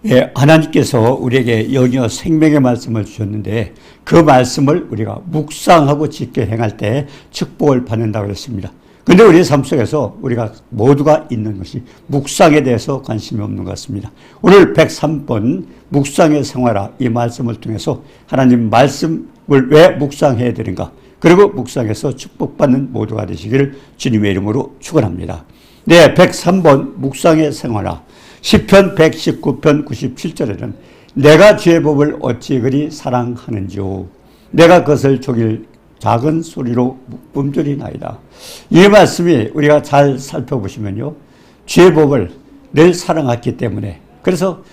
예, 하나님께서 우리에게 영이와 생명의 말씀을 주셨는데 그 말씀을 우리가 묵상하고 지켜 행할 때 축복을 받는다고 했습니다. 그런데 우리의 삶 속에서 우리가 모두가 있는 것이 묵상에 대해서 관심이 없는 것 같습니다. 오늘 103번 묵상의 생활화 이 말씀을 통해서 하나님 말씀을 왜 묵상해야 되는가, 그리고 묵상해서 축복받는 모두가 되시기를 주님의 이름으로 축원합니다. 네, 103번 묵상의 생활화. 시편 119편 97절에는 내가 주의 법을 어찌 그리 사랑하는지요, 내가 그것을 종일 작은 소리로 뿜조리나이다. 이 말씀이 우리가 잘 살펴보시면요, 주의 법을 늘 사랑했기 때문에 그래서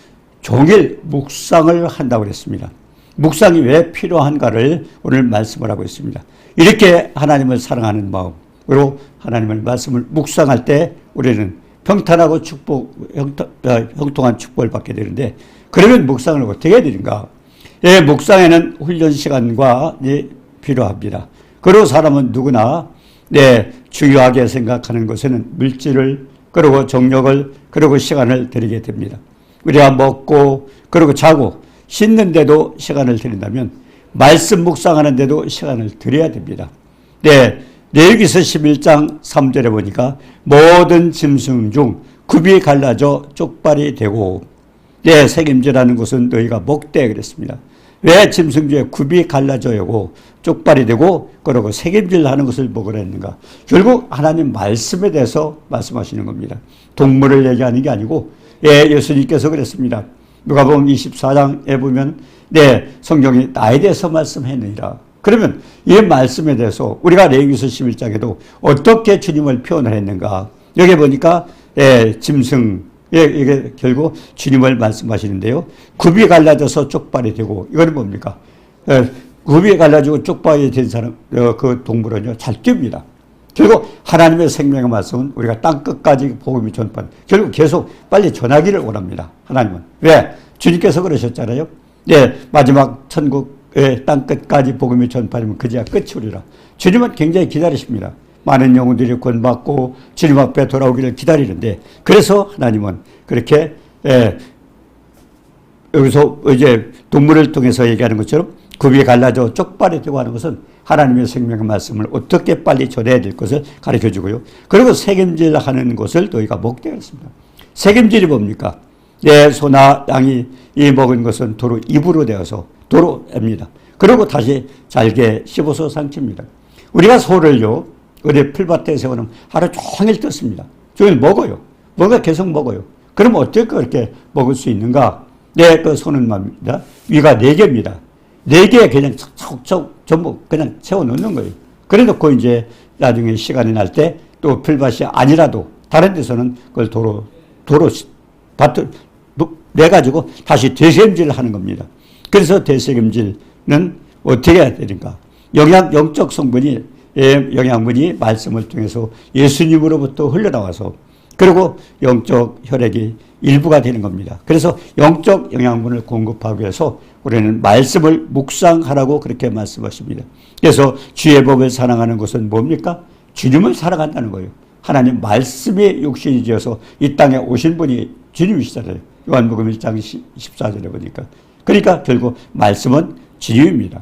종일 묵상을 한다고 그랬습니다. 묵상이 왜 필요한가를 오늘 말씀을 하고 있습니다. 이렇게 하나님을 사랑하는 마음으로 하나님의 말씀을 묵상할 때 우리는 평탄하고 형통한 축복을 받게 되는데, 그러면 묵상을 어떻게 해야 되는가? 예, 묵상에는 훈련 시간과 필요합니다. 그리고 사람은 누구나 중요하게 생각하는 것에는 물질을, 그리고 정력을, 그리고 시간을 들이게 됩니다. 우리가 먹고 그리고 자고 씻는데도 시간을 들인다면 말씀 묵상하는데도 시간을 들여야 됩니다. 레위기서 11장 3절에 보니까 모든 짐승 중 굽이 갈라져 쪽발이 되고, 책임지라는 것은 너희가 먹되 그랬습니다. 왜 짐승 중에 굽이 갈라져고 쪽발이 되고 그러고 색임질하는 것을 먹으라 했는가? 결국 하나님 말씀에 대해서 말씀하시는 겁니다. 동물을 얘기하는 게 아니고, 예수님께서 그랬습니다. 누가복음 24장에 보면 성경이 나에 대해서 말씀했느니라. 그러면 이 말씀에 대해서 우리가 레위기서 11장에도 어떻게 주님을 표현을 했는가? 여기 보니까 짐승, 이게 결국 주님을 말씀하시는데요. 굽이 갈라져서 쪽발이 되고, 이거는 뭡니까? 굽이 갈라지고 쪽발이 된 사람, 그 동물은요, 잘 뜁니다. 결국 하나님의 생명의 말씀은 우리가 땅끝까지 복음이 전파, 결국 계속 빨리 전하기를 원합니다. 하나님은. 왜? 주님께서 그러셨잖아요. 마지막 천국의 땅끝까지 복음이 전파되면 그제야 끝이 오리라. 주님은 굉장히 기다리십니다. 많은 영혼들이 구원받고 주님 앞에 돌아오기를 기다리는데, 그래서 하나님은 그렇게 여기서 이제 동물을 통해서 얘기하는 것처럼 굽이 갈라져 쪽발이 되고 하는 것은 하나님의 생명의 말씀을 어떻게 빨리 전해야 될 것을 가르쳐 주고요. 그리고 색임질 하는 것을 너희가 먹되 그랬습니다. 색임질이 뭡니까? 내 소나 양이 이 먹은 것은 도로 입으로 되어서 도로입니다. 그리고 다시 잘게 씹어서 상칩니다. 우리가 소를요, 우리 풀밭에 세워놓으면 하루 종일 뜯습니다. 종일 먹어요. 뭔가 계속 먹어요. 그러면 어떻게 그렇게 먹을 수 있는가? 그 소는 말입니다. 위가 4개입니다. 4개 그냥 척척 전부 그냥 채워놓는 거예요. 그래 놓고 이제 나중에 시간이 날 때 또 풀밭이 아니라도 다른 데서는 그걸 도로 밭을 내가지고 다시 되새김질을 하는 겁니다. 그래서 되새김질은 어떻게 해야 되는가? 영적 성분이, 영양분이 말씀을 통해서 예수님으로부터 흘러나와서 그리고 영적 혈액이 일부가 되는 겁니다. 그래서 영적 영양분을 공급하기 위해서 우리는 말씀을 묵상하라고 그렇게 말씀하십니다. 그래서 주의 법을 사랑하는 것은 뭡니까? 주님을 사랑한다는 거예요. 하나님 말씀이 육신이 되어서 이 땅에 오신 분이 주님이시잖아요. 요한복음 1장 14절에 보니까. 그러니까 결국 말씀은 주님입니다.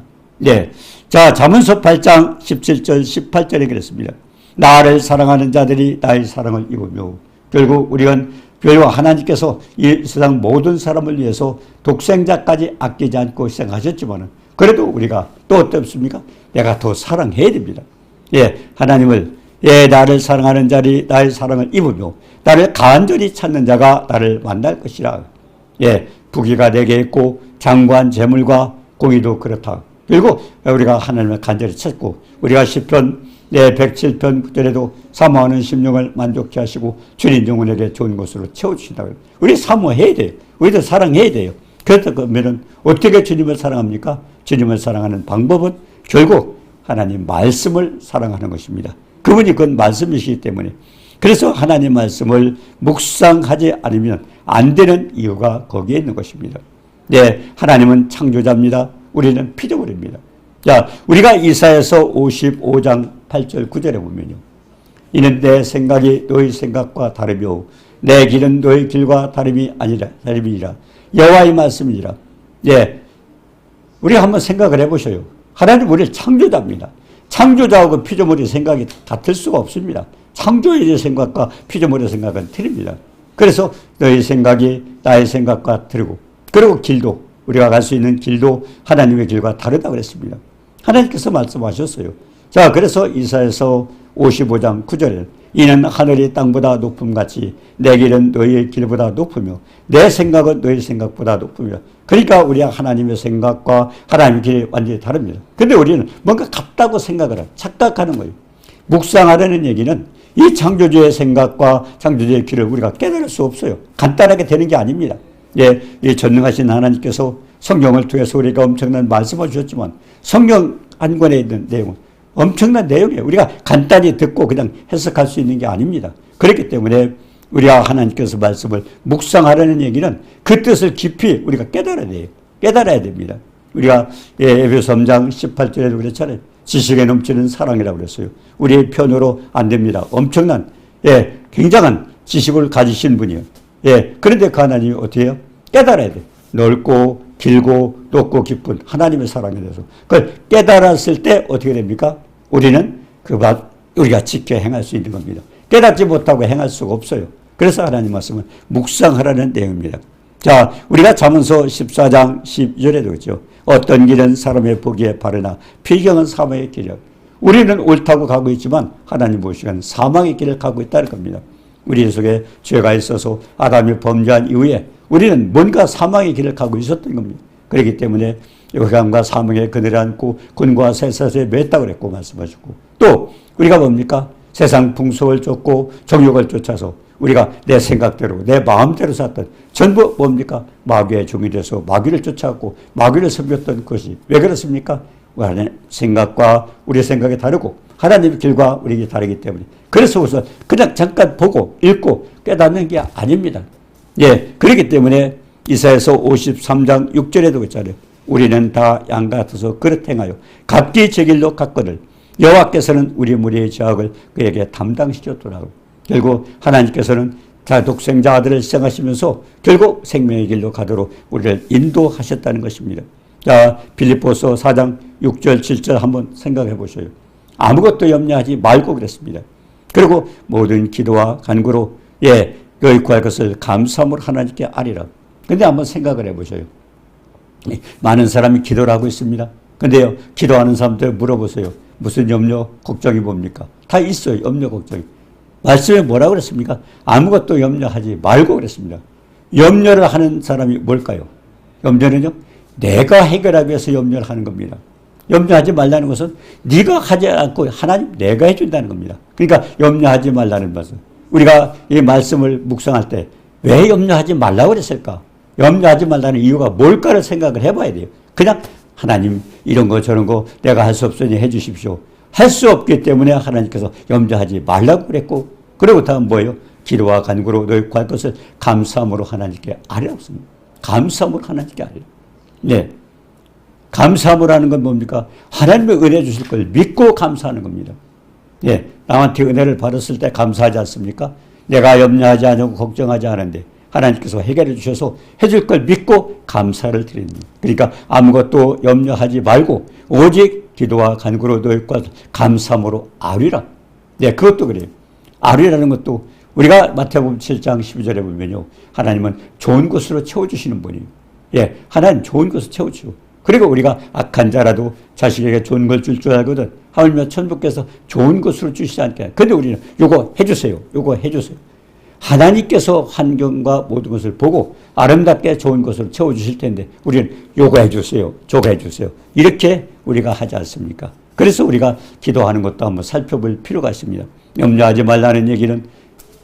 자, 잠언서 8장 17절 18절에 그랬습니다. 나를 사랑하는 자들이 나의 사랑을 입으며, 결국 우리는 결국 하나님께서 이 세상 모든 사람을 위해서 독생자까지 아끼지 않고 희생하셨지만, 그래도 우리가 또 어떻습니까? 내가 더 사랑해야 됩니다. 하나님을, 나를 사랑하는 자들이 나의 사랑을 입으며 나를 간절히 찾는 자가 나를 만날 것이라. 부귀가 내게 있고 장관 재물과 공의도 그렇다. 그리고 우리가 하나님을 간절히 찾고, 우리가 시편 107편 9절에도 사모하는 심령을 만족케 하시고 주님 영혼에게 좋은 것으로 채워주신다고. 우리 사모해야 돼요. 우리도 사랑해야 돼요. 그러면 어떻게 주님을 사랑합니까? 주님을 사랑하는 방법은 결국 하나님 말씀을 사랑하는 것입니다. 그분이 그건 말씀이시기 때문에. 그래서 하나님 말씀을 묵상하지 않으면 안 되는 이유가 거기에 있는 것입니다. 하나님은 창조자입니다. 우리는 피조물입니다. 자, 우리가 이사야서 55장 8절 9절에 보면요. 이는 내 생각이 너희 생각과 다르며 내 길은 너의 길과 다름이니라. 여호와의 말씀이니라. 예, 우리가 한번 생각을 해보셔요. 하나님 우리를 창조자입니다. 창조자하고 피조물의 생각이 같을 수가 없습니다. 창조의 생각과 피조물의 생각은 틀립니다. 그래서 너의 생각이 나의 생각과 다르고, 그리고 길도, 우리가 갈 수 있는 길도 하나님의 길과 다르다고 그랬습니다. 하나님께서 말씀하셨어요. 자, 그래서 이사야서 55장 9절에 이는 하늘이 땅보다 높음같이 내 길은 너희의 길보다 높으며 내 생각은 너희 생각보다 높으며. 그러니까 우리가 하나님의 생각과 하나님의 길이 완전히 다릅니다. 근데 우리는 뭔가 같다고 생각을 착각하는 거예요. 묵상하려는 얘기는 이 창조주의 생각과 창조주의 길을 우리가 깨달을 수 없어요. 간단하게 되는 게 아닙니다. 예, 이 전능하신 하나님께서 성경을 통해서 우리가 엄청난 말씀을 주셨지만 성경 한 권에 있는 내용은 엄청난 내용이에요. 우리가 간단히 듣고 그냥 해석할 수 있는 게 아닙니다. 그렇기 때문에 우리가 하나님께서 말씀을 묵상하라는 얘기는 그 뜻을 깊이 우리가 깨달아야 돼요. 깨달아야 됩니다. 우리가 에베소 3장 18절에도 그랬잖아요. 지식에 넘치는 사랑이라고 그랬어요. 우리의 편으로 안 됩니다. 엄청난, 굉장한 지식을 가지신 분이에요. 그런데 그 하나님이 어떻게 해요? 깨달아야 돼요. 넓고 길고 높고 깊은 하나님의 사랑에 대해서. 그걸 깨달았을 때 어떻게 됩니까? 우리는 우리가 지켜 행할 수 있는 겁니다. 깨닫지 못하고 행할 수가 없어요. 그래서 하나님 말씀은 묵상하라는 내용입니다. 자, 우리가 잠언서 14장 12절에도 그렇죠. 어떤 길은 사람의 보기에 바르나 비경은 사망의 길이야. 우리는 옳다고 가고 있지만 하나님 보시기에는 사망의 길을 가고 있다는 겁니다. 우리 속에 죄가 있어서 아담이 범죄한 이후에 우리는 뭔가 사망의 길을 가고 있었던 겁니다. 그렇기 때문에 요감과 사망의 그늘을 안고 군과 쇠사슬에 맸다고 그랬고 말씀하셨고, 또 우리가 뭡니까? 세상 풍속을 쫓고 정욕을 쫓아서 우리가 내 생각대로 내 마음대로 살았던 전부 뭡니까? 마귀의 종이 돼서 마귀를 쫓아갔고 마귀를 섬겼던 것이 왜 그렇습니까? 우리의 생각과 우리의 생각이 다르고 하나님의 길과 우리 길이 다르기 때문에. 그래서 우선 그냥 잠깐 보고 읽고 깨닫는 게 아닙니다. 그렇기 때문에 이사야서 53장 6절에도 있잖아요. 우리는 다 양 같아서 그릇 행하여 각기 제 길로 갔거늘 여호와께서는 우리 무리의 죄악을 그에게 담당시켰더라고요. 결국 하나님께서는 독생자 아들을 희생하시면서 결국 생명의 길로 가도록 우리를 인도하셨다는 것입니다. 자, 빌립보서 4장 6절 7절 한번 생각해 보셔요. 아무것도 염려하지 말고 그랬습니다. 그리고 모든 기도와 간구로 너희 구할 것을 감사함으로 하나님께 아리라. 근데 한번 생각을 해 보셔요. 많은 사람이 기도를 하고 있습니다. 근데요, 기도하는 사람들 물어보세요. 무슨 염려, 걱정이 뭡니까? 다 있어요. 염려, 걱정이. 말씀에 뭐라고 그랬습니까? 아무것도 염려하지 말고 그랬습니다. 염려를 하는 사람이 뭘까요? 염려는요, 내가 해결하기 위해서 염려를 하는 겁니다. 염려하지 말라는 것은 네가 하지 않고 하나님 내가 해준다는 겁니다. 그러니까 염려하지 말라는 말씀. 우리가 이 말씀을 묵상할 때 왜 염려하지 말라고 그랬을까? 염려하지 말라는 이유가 뭘까를 생각을 해봐야 돼요. 그냥 하나님 이런 거 저런 거 내가 할 수 없으니 해 주십시오. 할 수 없기 때문에 하나님께서 염려하지 말라고 그랬고, 그리고 다음 뭐예요? 기도와 간구로 너희 구할 것을 감사함으로 하나님께 아뢰라고 씁니다. 감사함으로 하나님께 아뢰라. 감사함으로 하는 건 뭡니까? 하나님의 은혜 주실 걸 믿고 감사하는 겁니다. 남한테 은혜를 받았을 때 감사하지 않습니까? 내가 염려하지 않고 걱정하지 않은데 하나님께서 해결해 주셔서 해줄 걸 믿고 감사를 드립니다. 그러니까 아무것도 염려하지 말고 오직 기도와 간구로 너희 것 감사함으로 아뢰라. 그것도 그래요. 아뢰라는 것도 우리가 마태복음 7장 12절에 보면요, 하나님은 좋은 것으로 채워주시는 분이에요. 하나님 좋은 것으로 채워주시고, 그리고 우리가 악한 자라도 자식에게 좋은 걸 줄 줄 알거든 하물며 천부께서 좋은 것으로 주시지 않게. 근데 우리는 요거 해주세요. 요거 해주세요. 하나님께서 환경과 모든 것을 보고 아름답게 좋은 것으로 채워주실 텐데 우리는 요거 해주세요. 저거 해주세요. 이렇게 우리가 하지 않습니까? 그래서 우리가 기도하는 것도 한번 살펴볼 필요가 있습니다. 염려하지 말라는 얘기는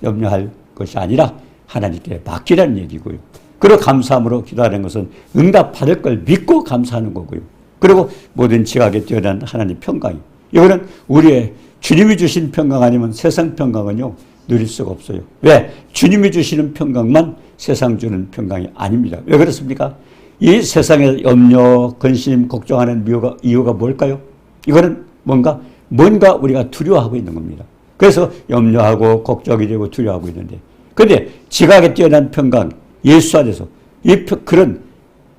염려할 것이 아니라 하나님께 맡기라는 얘기고요. 그리고 감사함으로 기도하는 것은 응답받을 걸 믿고 감사하는 거고요. 그리고 모든 지각에 뛰어난 하나님 평강이, 이거는 우리의 주님이 주신 평강 아니면 세상 평강은요 누릴 수가 없어요. 왜? 주님이 주시는 평강만 세상 주는 평강이 아닙니다. 왜 그렇습니까? 이 세상에 염려, 근심, 걱정하는 이유가 뭘까요? 이거는 뭔가 우리가 두려워하고 있는 겁니다. 그래서 염려하고 걱정이 되고 두려워하고 있는데, 근데 지각에 뛰어난 평강, 예수 안에서 그런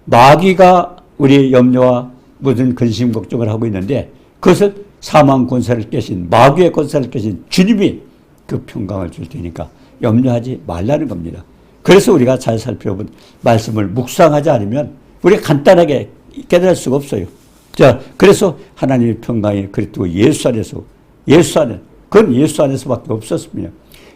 마귀가 우리의 염려와 모든 근심 걱정을 하고 있는데 그것을 사망 권세를 깨신 마귀의 권세를 깨신 주님이 그 평강을 줄 테니까 염려하지 말라는 겁니다. 그래서 우리가 잘 살펴본 말씀을 묵상하지 않으면 우리가 간단하게 깨달을 수가 없어요. 자, 그래서 하나님의 평강이 그리스도 예수 안에서 그건 예수 안에서밖에 없었습니다.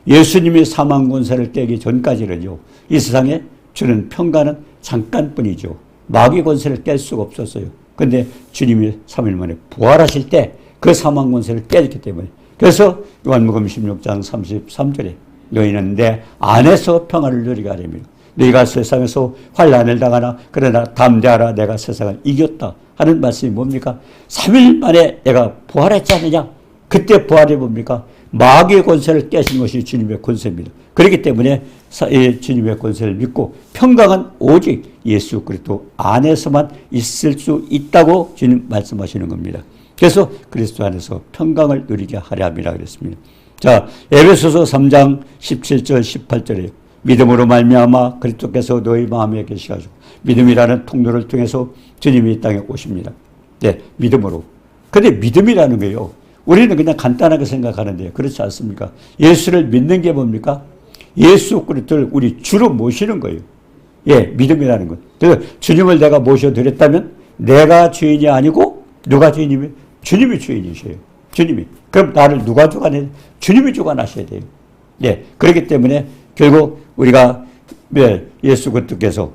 예수님이 사망 권세를 깨기 전까지는요, 이 세상에 주는 평강은 잠깐뿐이죠. 마귀 권세를 깰 수가 없었어요. 그런데 주님이 3일 만에 부활하실 때 그 사망 권세를 깨졌기 때문에 그래서 요한복음 16장 33절에 너희는 내 안에서 평안을 누리게 하려며 너희가 세상에서 환난을 당하나 그러나 담대하라 내가 세상을 이겼다 하는 말씀이 뭡니까? 3일 만에 내가 부활했지 않느냐? 그때 부활이 뭡니까? 마귀의 권세를 깨신 것이 주님의 권세입니다. 그렇기 때문에 주님의 권세를 믿고 평강은 오직 예수 그리스도 안에서만 있을 수 있다고 주님 말씀하시는 겁니다. 그래서 그리스도 안에서 평강을 누리게 하려 함이라 그랬습니다. 자, 에베소서 3장 17절 18절에 믿음으로 말미암아 그리스도께서 너희 마음에 계시가지고 믿음이라는 통로를 통해서 주님이 이 땅에 오십니다. 네, 믿음으로. 근데 믿음이라는 거예요. 우리는 그냥 간단하게 생각하는데 그렇지 않습니까? 예수를 믿는 게 뭡니까? 예수 그리스도를 우리 주로 모시는 거예요. 예, 믿음이라는 것. 그래서 주님을 내가 모셔드렸다면 내가 주인이 아니고 누가 주인이면 주님이 주인이셔요. 주님이. 그럼 나를 누가 주관해? 주님이 주관하셔야 돼요. 예, 그렇기 때문에 결국 우리가 예수 그리스도께서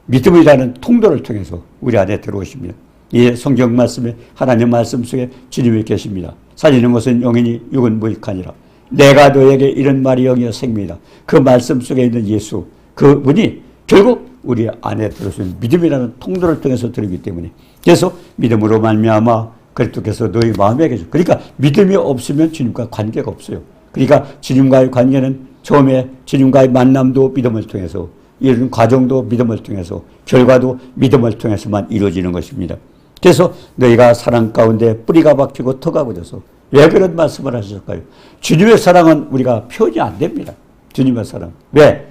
믿음이라는 통로를 통해서 우리 안에 들어오십니다. 이 성경 말씀에 하나님 말씀 속에 주님이 계십니다. 살리는 것은 영이니 육은 무익하니라. 내가 너에게 이런 말이 영이여 생명이다. 그 말씀 속에 있는 예수 그분이 결국 우리 안에 들어오신 믿음이라는 통로를 통해서 들어오기 때문에 그래서 믿음으로 말미암아 그리스도께서 너희 마음에 계셔. 그러니까 믿음이 없으면 주님과 관계가 없어요. 그러니까 주님과의 관계는 처음에 주님과의 만남도 믿음을 통해서 이런 과정도 믿음을 통해서 결과도 믿음을 통해서만 이루어지는 것입니다. 그래서 너희가 사랑 가운데 뿌리가 박히고 터가 굳어서 왜 그런 말씀을 하셨을까요? 주님의 사랑은 우리가 표현이 안 됩니다. 주님의 사랑. 왜?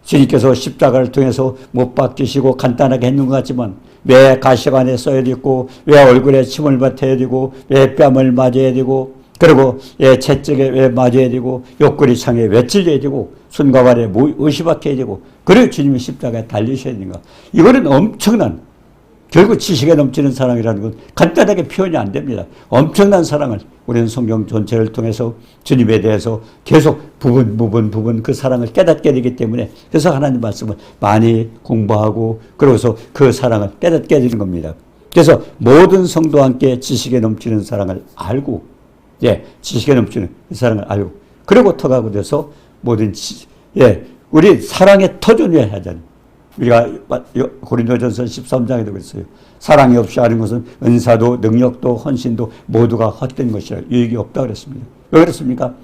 주님께서 십자가를 통해서 못 박히시고 간단하게 했는 것 같지만 왜 가시관에 써야 되고 왜 얼굴에 침을 뱉어야 되고 왜 뺨을 맞아야 되고 그리고 왜 채찍에 왜 맞아야 되고 옆구리 창에 왜 찔려야 되고 손과 발에 옷이 박혀야 되고 그래 주님이 십자가에 달리셔야 되는가. 이거는 엄청난 결국 지식에 넘치는 사랑이라는 건 간단하게 표현이 안 됩니다. 엄청난 사랑을 우리는 성경 전체를 통해서 주님에 대해서 계속 부분 그 사랑을 깨닫게 되기 때문에 그래서 하나님 말씀을 많이 공부하고 그러고서 그 사랑을 깨닫게 되는 겁니다. 그래서 모든 성도와 함께 지식에 넘치는 사랑을 알고 지식에 넘치는 그 사랑을 알고 그리고 터가고 돼서 모든 우리 사랑의 터전해야 하잖아요. 우리가 고린도전서 13장에도 그랬어요. 사랑이 없이 하는 것은 은사도 능력도 헌신도 모두가 헛된 것이라 유익이 없다 그랬습니다. 왜 그렇습니까?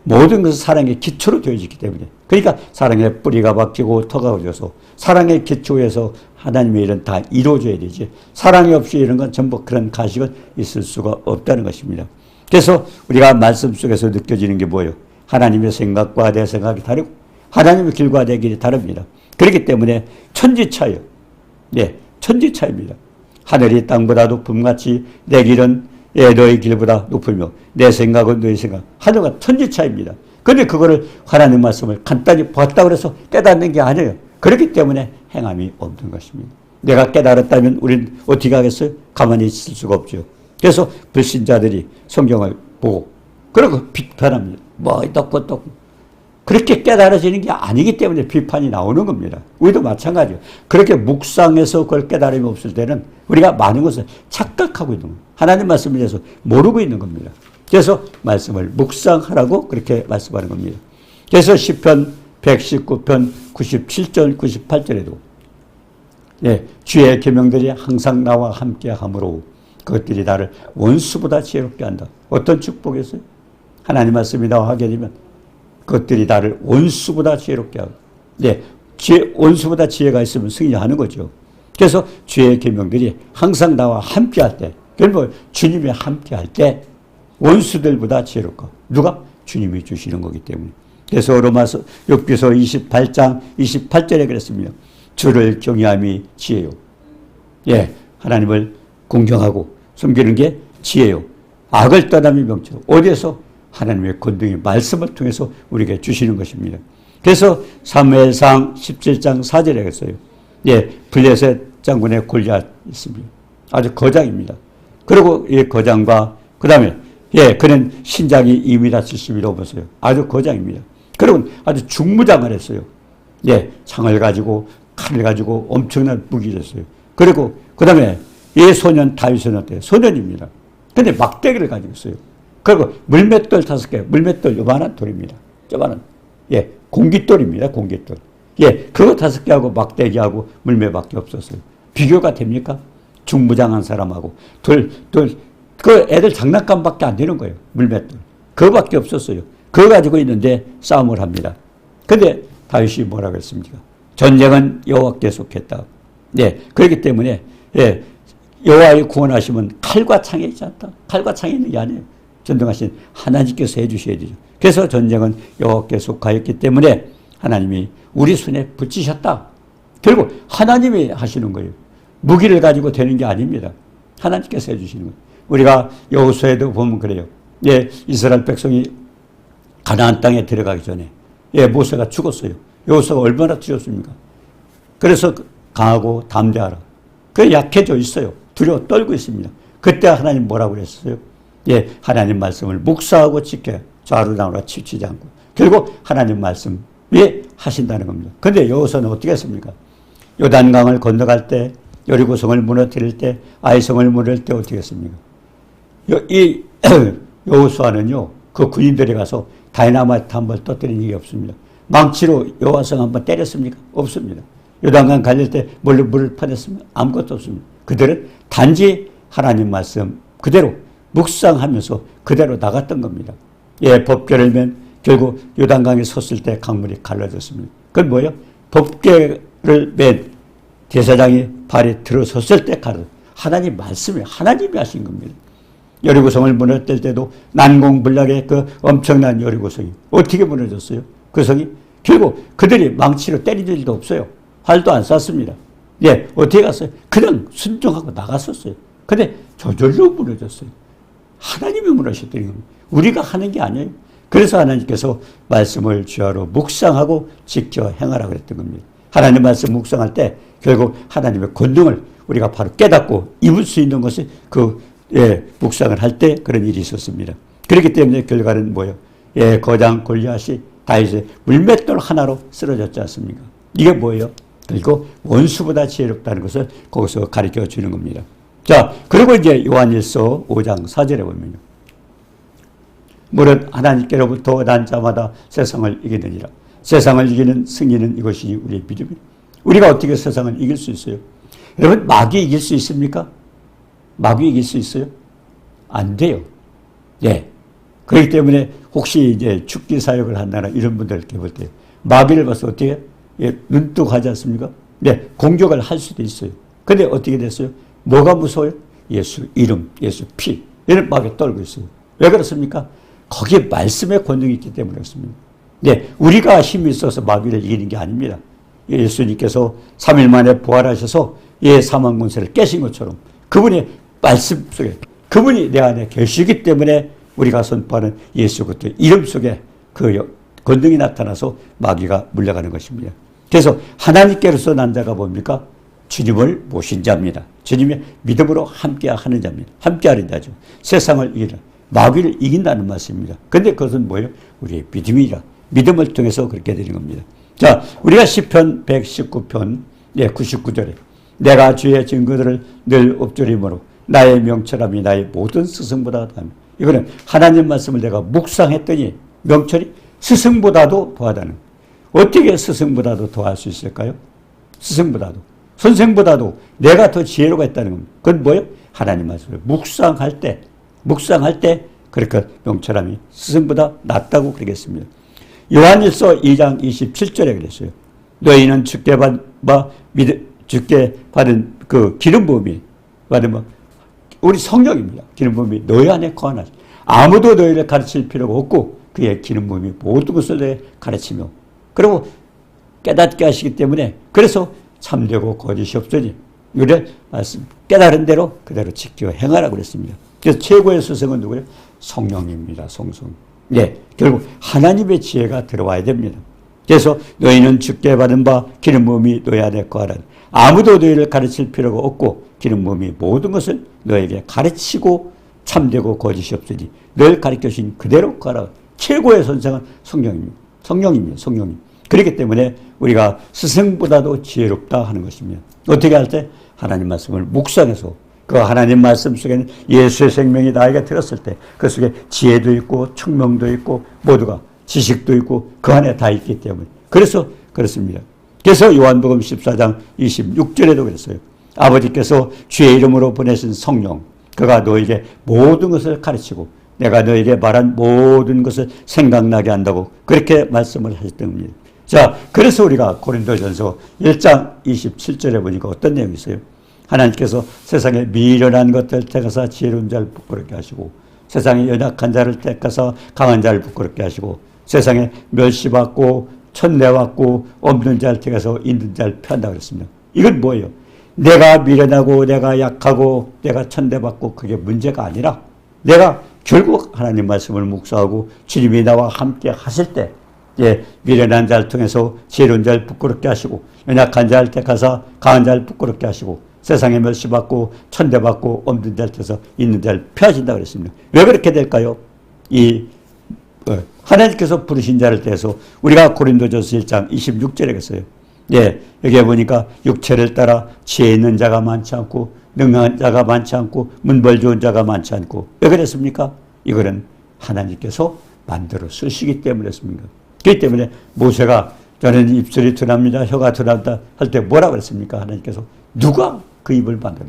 모든 것은 사랑의 기초로 되어지기 때문에 그러니까 사랑의 뿌리가 박히고 터가 오져서 사랑의 기초에서 하나님의 일은 다 이루어져야 되지 사랑이 없이 이런 건 전부 그런 가식은 있을 수가 없다는 것입니다. 그래서 우리가 말씀 속에서 느껴지는 게 뭐예요? 하나님의 생각과 내 생각이 다르고 하나님의 길과 내 길이 다릅니다. 그렇기 때문에 천지차예요. 천지차입니다. 하늘이 땅보다 높음같이 내 길은 너의 길보다 높으며 내 생각은 너의 생각. 하늘과 천지차입니다. 그런데 그거를 하나님 말씀을 간단히 봤다고 해서 깨닫는 게 아니에요. 그렇기 때문에 행함이 없는 것입니다. 내가 깨달았다면 우리는 어떻게 하겠어요? 가만히 있을 수가 없죠. 그래서 불신자들이 성경을 보고 그리고 비판합니다. 떴고 그렇게 깨달아지는 게 아니기 때문에 비판이 나오는 겁니다. 우리도 마찬가지예요. 그렇게 묵상해서 그걸 깨달음이 없을 때는 우리가 많은 것을 착각하고 있는 거예요. 하나님 말씀에 대해서 모르고 있는 겁니다. 그래서 말씀을 묵상하라고 그렇게 말씀하는 겁니다. 그래서 시편 119편 97절 98절에도 주의 계명들이 항상 나와 함께 함으로 그것들이 나를 원수보다 지혜롭게 한다. 어떤 축복이었어요? 하나님 말씀이 나와 하게 되면 그것들이 나를 원수보다 지혜롭게 하고 원수보다 지혜가 있으면 승리하는 거죠. 그래서 주의 계명들이 항상 나와 함께 할 때 결국 주님이 함께 할 때 원수들보다 지혜롭고 누가? 주님이 주시는 거기 때문에 그래서 로마서 6기서 28장 28절에 그랬습니다. 주를 경외함이 지혜요. 예, 하나님을 공경하고 섬기는 게 지혜요. 악을 떠남이 명철. 어디에서? 하나님의 권능의 말씀을 통해서 우리에게 주시는 것입니다. 그래서 사무엘상 17장 4절에 했어요. 예, 블레셋 장군의 골리앗 있습니다. 아주 거장입니다. 그리고 이 거장과 그 다음에 예, 그는 신장이 2m 70이 넘었어요. 아주 거장입니다. 그리고 아주 중무장을 했어요. 예, 창을 가지고 칼을 가지고 엄청난 무기를 했어요. 그리고 그 다음에 이 소년 다윗은 어때요? 소년입니다. 근데 막대기를 가지고 있어요. 그리고 물맷돌 5개, 물맷돌 요만한 돌입니다. 요만한, 예, 공깃돌입니다. 공깃돌. 예, 그거 5개하고 막대기하고 물매밖에 없었어요. 비교가 됩니까? 중무장한 사람하고 그 애들 장난감밖에 안 되는 거예요. 물맷돌. 그거밖에 없었어요. 그거 가지고 있는데 싸움을 합니다. 근데 다윗이 뭐라고 했습니까? 전쟁은 여호와께 속했다. 네, 그렇기 때문에 예, 여호와의 구원하시면 칼과 창에 있지 않다. 칼과 창에 있는 게 아니에요. 전능하신 하나님께서 해주셔야 되죠. 그래서 전쟁은 여호와께 속하였기 때문에 하나님이 우리 손에 붙이셨다. 결국 하나님이 하시는 거예요. 무기를 가지고 되는 게 아닙니다. 하나님께서 해주시는 거예요. 우리가 여호수아에도 보면 그래요. 예, 이스라엘 백성이 가나안 땅에 들어가기 전에 예, 모세가 죽었어요. 여호수아가 얼마나 두렵습니까? 그래서 강하고 담대하라. 그 약해져 있어요. 두려워 떨고 있습니다. 그때 하나님 뭐라고 그랬어요? 예, 하나님 말씀을 묵상하고 지켜 좌우나우나 치우치지 않고 결국 하나님 말씀에 하신다는 겁니다. 그런데 여호수아는 어떻게 했습니까? 요단강을 건너갈 때, 여리고성을 무너뜨릴 때, 아이성을 무너뜨릴 때 어떻게 했습니까? 이 여호수아는요, 그 군인들이 가서 다이나마이트 한번 터뜨린 일이 없습니다. 망치로 여호와성 한번 때렸습니까? 없습니다. 요단강 갈릴 때 물을 퍼냈습니까? 아무것도 없습니다. 그들은 단지 하나님 말씀 그대로 묵상하면서 그대로 나갔던 겁니다. 예, 법궤를 맨 결국 요단강에 섰을 때 강물이 갈라졌습니다. 그건 뭐예요? 법궤를 맨 제사장이 발에 들어섰을 때 갈라졌어요. 하나님 말씀이 하나님이 하신 겁니다. 여리고성을 무너뜨릴 때도 난공불락의 그 엄청난 여리고성이 어떻게 무너졌어요? 그 성이 결국 그들이 망치로 때린 일도 없어요. 활도 안 쐈습니다. 예, 어떻게 갔어요? 그냥 순종하고 나갔었어요. 근데 저절로 무너졌어요. 하나님이 무너졌더니 우리가 하는 게 아니에요. 그래서 하나님께서 말씀을 주야로 묵상하고 지켜 행하라 그랬던 겁니다. 하나님 말씀 묵상할 때 결국 하나님의 권능을 우리가 바로 깨닫고 입을 수 있는 것이 예, 묵상을 할 때 그런 일이 있었습니다. 그렇기 때문에 결과는 뭐예요? 예, 거장 골리앗이 다윗의 물맷돌 하나로 쓰러졌지 않습니까? 이게 뭐예요? 그리고 원수보다 지혜롭다는 것을 거기서 가르쳐 주는 겁니다. 자, 그리고 이제 요한일서 5장 4절에 보면요. 무릇 하나님께로부터 난 자마다 세상을 이기느니라. 세상을 이기는 승리는 이것이 우리의 믿음입니다. 우리가 어떻게 세상을 이길 수 있어요? 여러분, 마귀 이길 수 있습니까? 마귀 이길 수 있어요? 안 돼요. 예. 그렇기 때문에 혹시 이제 죽기 사역을 한다나 이런 분들께 볼 때 마귀를 봐서 어떻게 예, 눈뜨고 하지 않습니까? 네, 공격을 할 수도 있어요. 근데 어떻게 됐어요? 뭐가 무서워요? 예수 이름, 예수 피. 이런 마귀 떨고 있어요. 왜 그렇습니까? 거기에 말씀의 권능이 있기 때문에 그렇습니다. 네, 우리가 힘이 있어서 마귀를 이기는 게 아닙니다. 예수님께서 3일 만에 부활하셔서 예, 사망 권세를 깨신 것처럼 그분의 말씀 속에 그분이 내 안에 계시기 때문에 우리가 선포하는 예수 그리스도의 이름 속에 그 권능이 나타나서 마귀가 물러가는 것입니다. 그래서 하나님께로서 난 자가 뭡니까? 주님을 모신 자입니다. 주님의 믿음으로 함께하는 자입니다. 함께하는 자죠. 세상을 이기라. 마귀를 이긴다는 말씀입니다. 그런데 그것은 뭐예요? 우리의 믿음이라. 믿음을 통해서 그렇게 되는 겁니다. 자, 우리가 시편 119편 99절에 내가 주의 증거들을 늘 엎드리므로 나의 명철함이 나의 모든 스승보다 더하며 이거는 하나님 말씀을 내가 묵상했더니 명철이 스승보다도 더하다는 어떻게 스승보다도 더할 수 있을까요? 스승보다도 선생보다도 내가 더 지혜로가 있다는 겁니다. 그건 뭐예요? 하나님 말씀을 묵상할 때 그렇게 명철함이 스승보다 낫다고 그러겠습니다. 요한일서 2장 27절에 그랬어요. 너희는 주께 받은 그 기름 부음이 받으면 우리 성령입니다. 기름 부음이 너희 안에 거하나니 아무도 너희를 가르칠 필요가 없고 그의 기름 부음이 모든 것을 가르치며 그리고 깨닫게 하시기 때문에 그래서 참되고 거짓이 없으니 이를 말씀 깨달은 대로 그대로 지켜 행하라고 그랬습니다. 그래서 최고의 스승은 누구예요? 성령입니다. 성성. 네, 결국 하나님의 지혜가 들어와야 됩니다. 그래서 너희는 주께 받은 바 기름 부음이 너희 안에 거하라. 아무도 너희를 가르칠 필요가 없고 기름 부음이 모든 것을 너에게 가르치고 참되고 거짓이 없으니 늘 가르쳐주신 그대로 거하라. 최고의 선생은 성령입니다. 성령입니다. 성령님. 그렇기 때문에 우리가 스승보다도 지혜롭다 하는 것입니다. 어떻게 할 때? 하나님 말씀을 묵상해서 그 하나님 말씀 속에는 예수의 생명이 나에게 들었을 때 그 속에 지혜도 있고 청명도 있고 모두가 지식도 있고 그 안에 다 있기 때문에 그래서 그렇습니다. 그래서 요한복음 14장 26절에도 그랬어요. 아버지께서 주의 이름으로 보내신 성령 그가 너에게 모든 것을 가르치고 내가 너에게 말한 모든 것을 생각나게 한다고 그렇게 말씀을 하셨던 겁니다. 자, 그래서 우리가 고린도전서 1장 27절에 보니까 어떤 내용이 있어요? 하나님께서 세상에 미련한 것들 택하사 지혜로운 자를 부끄럽게 하시고 세상에 연약한 자를 택하사 강한 자를 부끄럽게 하시고 세상에 멸시받고 천대받고 없는 자를 택해서 있는 자를 펴한다고 그랬습니다. 이건 뭐예요? 내가 미련하고 내가 약하고 내가 천대받고 그게 문제가 아니라 내가 결국 하나님 말씀을 묵상하고 주님이 나와 함께 하실 때 미련한 자를 통해서 지혜로운 자를 부끄럽게 하시고 연약한 자를 택하사 강한 자를 부끄럽게 하시고 세상에 멸시받고 천대받고 없는 자를 택해서 있는 자를 펴하신다고 그랬습니다. 왜 그렇게 될까요? 하나님께서 부르신 자를 대해서 우리가 고린도전서 1장 26절에 했어요. 여기에 보니까 육체를 따라 지혜 있는 자가 많지 않고 능한 자가 많지 않고 문벌 좋은 자가 많지 않고 왜 그랬습니까? 이거는 하나님께서 만들어 쓰시기 때문이었습니다. 그렇기 때문에 모세가 저는 입술이 둔합니다. 혀가 둔하다 할 때 뭐라고 그랬습니까? 하나님께서 누가 그 입을 만들어?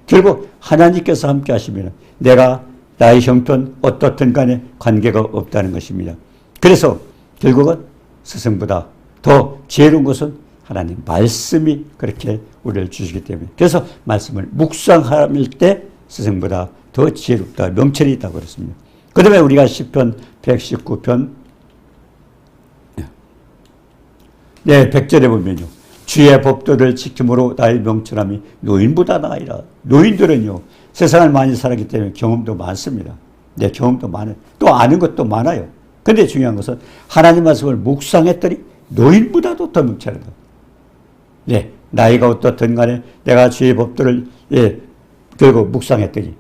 결국 하나님께서 함께 하시면 내가 나의 형편 어떻든 간에 관계가 없다는 것입니다. 그래서 결국은 스승보다 더 지혜로운 것은 하나님 말씀이 그렇게 우리를 주시기 때문에 그래서 말씀을 묵상할 때 스승보다 더 지혜롭다, 명철이 있다고 그랬습니다. 그 다음에 우리가 시편 119편 100절에 보면요. 주의 법도를 지킴으로 나의 명철함이 노인보다 나으리라. 노인들은요. 세상을 많이 살았기 때문에 경험도 많습니다. 경험도 많아요. 또 아는 것도 많아요. 근데 중요한 것은 하나님 말씀을 묵상했더니 노인보다도 더 명철하다. 나이가 어떻든 간에 내가 주의 법도를 결국 묵상했더니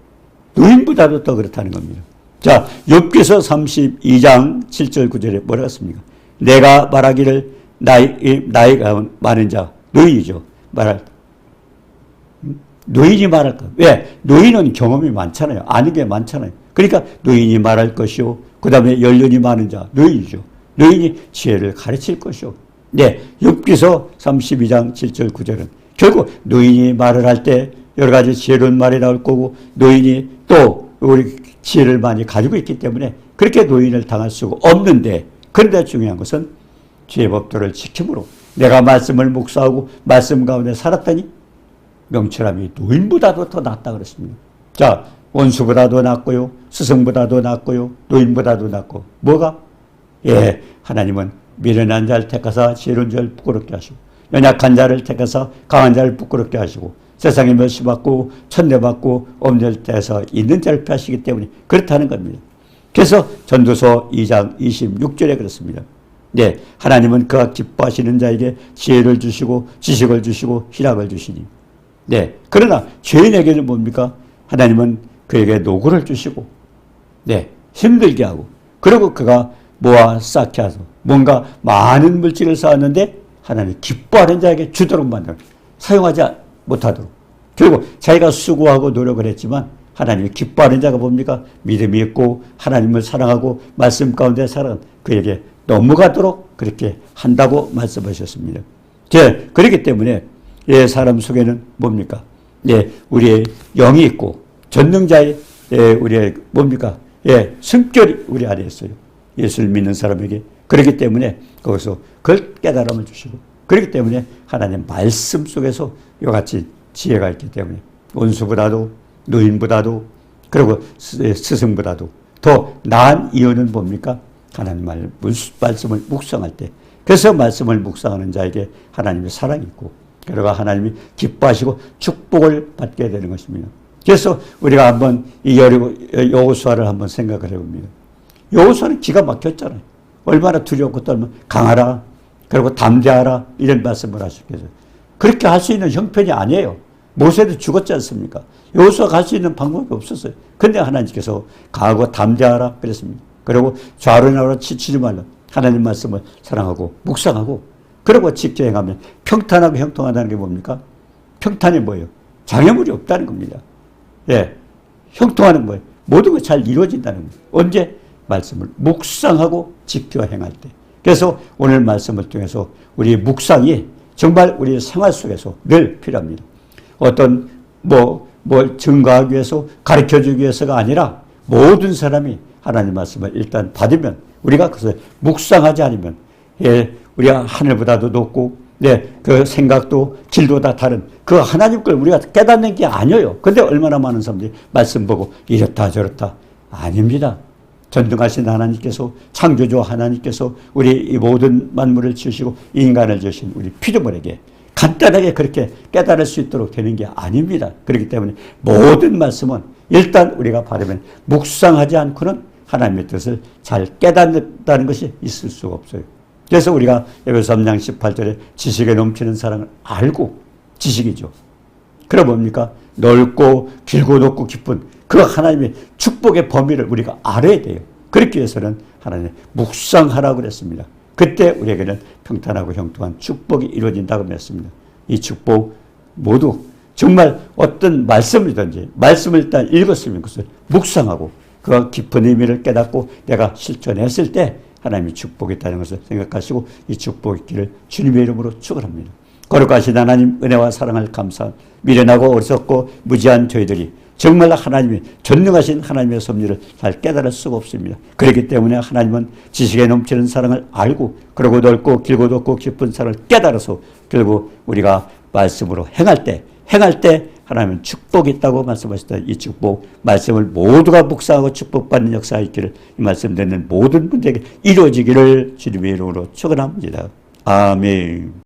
노인보다도 더 그렇다는 겁니다. 자, 욥기서 32장 7절 9절에 뭐라고 했습니까? 내가 말하기를 나이가 많은 자, 노인이죠. 노인이 말할 것. 왜? 노인은 경험이 많잖아요. 아는 게 많잖아요. 그러니까 노인이 말할 것이요. 그 다음에 연륜이 많은 자, 노인이죠. 노인이 지혜를 가르칠 것이요. 욥기서 32장 7절 9절은 결국 노인이 말을 할 때 여러 가지 지혜로운 말이 나올 거고 노인이 또 우리 지혜를 많이 가지고 있기 때문에 그렇게 노인을 당할 수가 없는데 그런데 중요한 것은 주의 법도를 지킴으로 내가 말씀을 묵상하고 말씀 가운데 살았더니 명철함이 노인보다도 더 낫다 그랬습니다. 자, 원수보다도 낫고요. 스승보다도 낫고요. 노인보다도 낫고 뭐가? 하나님은 미련한 자를 택하사 지혜로운 자를 부끄럽게 하시고 연약한 자를 택하사 강한 자를 부끄럽게 하시고 세상에 멸시받고 천대받고 없는 자에서 있는 자를 펴시기 때문에 그렇다는 겁니다. 그래서 전도서 2장 26절에 그렇습니다. 하나님은 그가 기뻐하시는 자에게 지혜를 주시고 지식을 주시고 희락을 주시니 그러나 죄인에게는 뭡니까? 하나님은 그에게 노고를 주시고 힘들게 하고 그리고 그가 모아 쌓게 하소 뭔가 많은 물질을 쌓았는데 하나님 기뻐하는 자에게 주도록 만들어 사용하지 못하도록 결국 자기가 수고하고 노력을 했지만 하나님이 기뻐하는 자가 뭡니까? 믿음이 있고 하나님을 사랑하고 말씀 가운데 살아가는 그에게 넘어가도록 그렇게 한다고 말씀하셨습니다. 그렇기 때문에 사람 속에는 뭡니까? 우리의 영이 있고 전능자의 우리의 뭡니까? 성결이 우리 안에 있어요. 예수를 믿는 사람에게. 그렇기 때문에 거기서 그걸 깨달음을 주시고 그렇기 때문에 하나님 말씀 속에서 이와 같이 지혜가 있기 때문에 원수보다도 노인보다도 그리고 스승보다도 더 나은 이유는 뭡니까? 하나님 말씀을 묵상할 때. 그래서 말씀을 묵상하는 자에게 하나님의 사랑이 있고, 그러가 하나님이 기뻐하시고 축복을 받게 되는 것입니다. 그래서 우리가 한번 이 여호수아를 한번 생각을 해봅니다. 여호수아는 기가 막혔잖아요. 얼마나 두렵고 떨면 강하라, 그리고 담대하라, 이런 말씀을 하셨겠어요. 그렇게 할 수 있는 형편이 아니에요. 모세도 죽었지 않습니까? 여호수아가 할 수 있는 방법이 없었어요. 근데 하나님께서 강하고 담대하라 그랬습니다. 그리고 좌로 나로 치치지 말라. 하나님 말씀을 사랑하고 묵상하고 그리고 직접 행하면 평탄하고 형통하다는 게 뭡니까? 평탄이 뭐예요? 장애물이 없다는 겁니다. 예, 형통하는 뭐예요? 모든 게 잘 이루어진다는 거예요. 언제? 말씀을 묵상하고 지켜 행할 때. 그래서 오늘 말씀을 통해서 우리 묵상이 정말 우리 생활 속에서 늘 필요합니다. 어떤 증거하기 위해서 가르쳐주기 위해서가 아니라 모든 사람이 하나님 말씀을 일단 받으면 우리가 그것을 묵상하지 않으면 우리가 하늘보다도 높고 그 생각도 길도 다 다른 그 하나님 걸 우리가 깨닫는 게 아니에요. 근데 얼마나 많은 사람들이 말씀 보고 이렇다 저렇다. 아닙니다. 전능하신 하나님께서 창조주 하나님께서 우리 이 모든 만물을 지으시고 인간을 지으신 우리 피조물에게 간단하게 그렇게 깨달을 수 있도록 되는 게 아닙니다. 그렇기 때문에 모든 말씀은 일단 우리가 바르면 묵상하지 않고는 하나님의 뜻을 잘 깨닫는다는 것이 있을 수가 없어요. 그래서 우리가 에베소 3장 18절에 지식에 넘치는 사랑을 알고, 지식이죠. 그럼 뭡니까? 넓고 길고 높고 깊은 그 하나님의 축복의 범위를 우리가 알아야 돼요. 그렇기 위해서는 하나님 묵상하라고 그랬습니다. 그때 우리에게는 평탄하고 형통한 축복이 이루어진다고 했습니다. 이 축복 모두 정말 어떤 말씀이든지 말씀을 일단 읽었으면 그것을 묵상하고 그 깊은 의미를 깨닫고 내가 실천했을 때 하나님의 축복이 있다는 것을 생각하시고 이 축복의 길을 주님의 이름으로 축원합니다. 거룩하신 하나님 은혜와 사랑을 감사 미련하고 어리석고 무지한 저희들이 정말 하나님이 전능하신 하나님의 섭리를 잘 깨달을 수가 없습니다. 그렇기 때문에 하나님은 지식에 넘치는 사랑을 알고 그리고 넓고 길고 높고 깊은 사랑을 깨달아서 결국 우리가 말씀으로 행할 때 하나님은 축복이 있다고 말씀하셨다. 이 축복 말씀을 모두가 묵상하고 축복받는 역사가 있기를 이 말씀 듣는 모든 분들에게 이루어지기를 주님의 이름으로 축원합니다. 아멘.